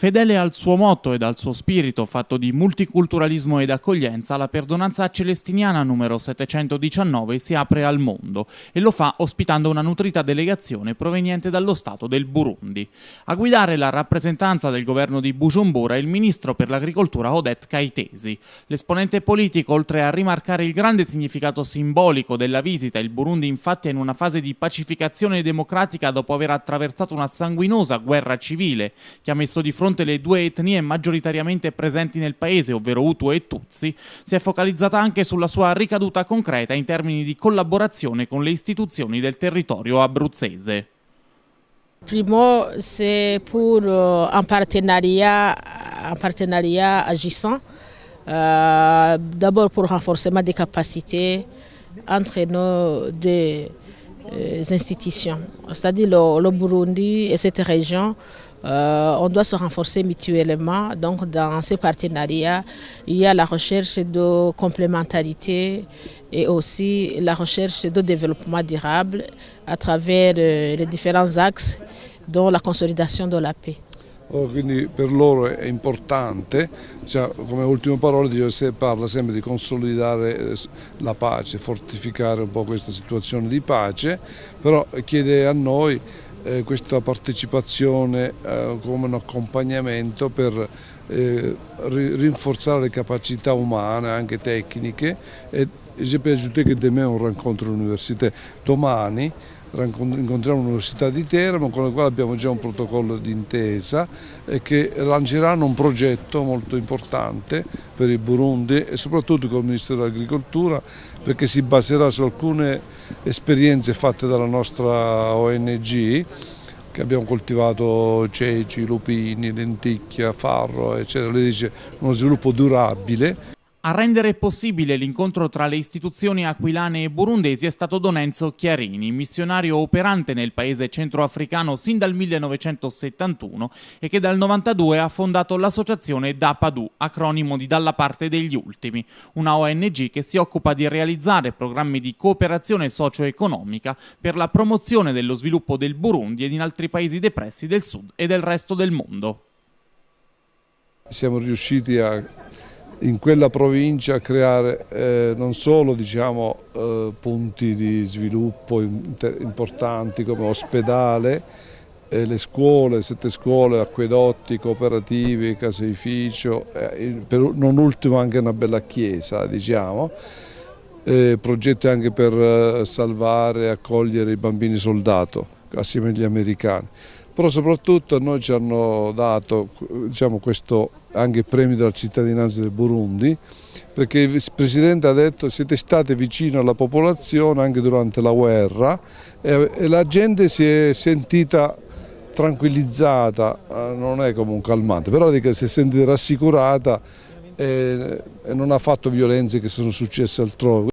Fedele al suo motto ed al suo spirito fatto di multiculturalismo ed accoglienza, la Perdonanza Celestiniana numero 719 si apre al mondo e lo fa ospitando una nutrita delegazione proveniente dallo Stato del Burundi. A guidare la rappresentanza del governo di Bujumbura è il ministro per l'agricoltura Odette Kaitesi. L'esponente politico, oltre a rimarcare il grande significato simbolico della visita, il Burundi infatti è in una fase di pacificazione democratica dopo aver attraversato una sanguinosa guerra civile che ha messo di fronte le due etnie maggioritariamente presenti nel paese, ovvero Hutu e Tutsi, si è focalizzata anche sulla sua ricaduta concreta in termini di collaborazione con le istituzioni del territorio abruzzese. Primo, c'est pour un partenariat agissant, d'abord pour le renforcement des capacités entre nos deux institutions, c'est-à-dire le Burundi et cette région. On doit se renforcer mutuellement. Donc dans ce partenariat, il y a la recherche de complémentarité et aussi la recherche de développement durable à travers les différents axes, dont la consolidation de la paix. Quindi per loro è importante, come ultima parola parla sempre di consolidare la pace, fortificare un po' questa situazione di pace, però chiede a noi questa partecipazione come un accompagnamento per rinforzare le capacità umane, anche tecniche. E j'ai pu ajouter che demain on rencontre l'università. Domani incontriamo l'Università di Teramo con la quale abbiamo già un protocollo d'intesa e che lanceranno un progetto molto importante per il Burundi e soprattutto con il Ministero dell'Agricoltura, perché si baserà su alcune esperienze fatte dalla nostra ONG, che abbiamo coltivato ceci, lupini, lenticchia, farro, eccetera. Lei dice uno sviluppo durabile. A rendere possibile l'incontro tra le istituzioni aquilane e burundesi è stato Don Enzo Chiarini, missionario operante nel paese centroafricano sin dal 1971 e che dal 1992 ha fondato l'associazione DAPADU, acronimo di Dalla parte degli ultimi, una ONG che si occupa di realizzare programmi di cooperazione socio-economica per la promozione dello sviluppo del Burundi ed in altri paesi depressi del sud e del resto del mondo. Siamo riusciti in quella provincia a creare non solo punti di sviluppo importanti come ospedale, le scuole, 7 scuole, acquedotti, cooperativi, caseificio, non ultimo anche una bella chiesa, progetti anche per salvare e accogliere i bambini soldato assieme agli americani. Però soprattutto a noi ci hanno dato questo anche premio della cittadinanza del Burundi, perché il Presidente ha detto siete stati vicino alla popolazione anche durante la guerra e la gente si è sentita tranquillizzata, non è come un calmante, però si è sentita rassicurata e non ha fatto violenze che sono successe altrove.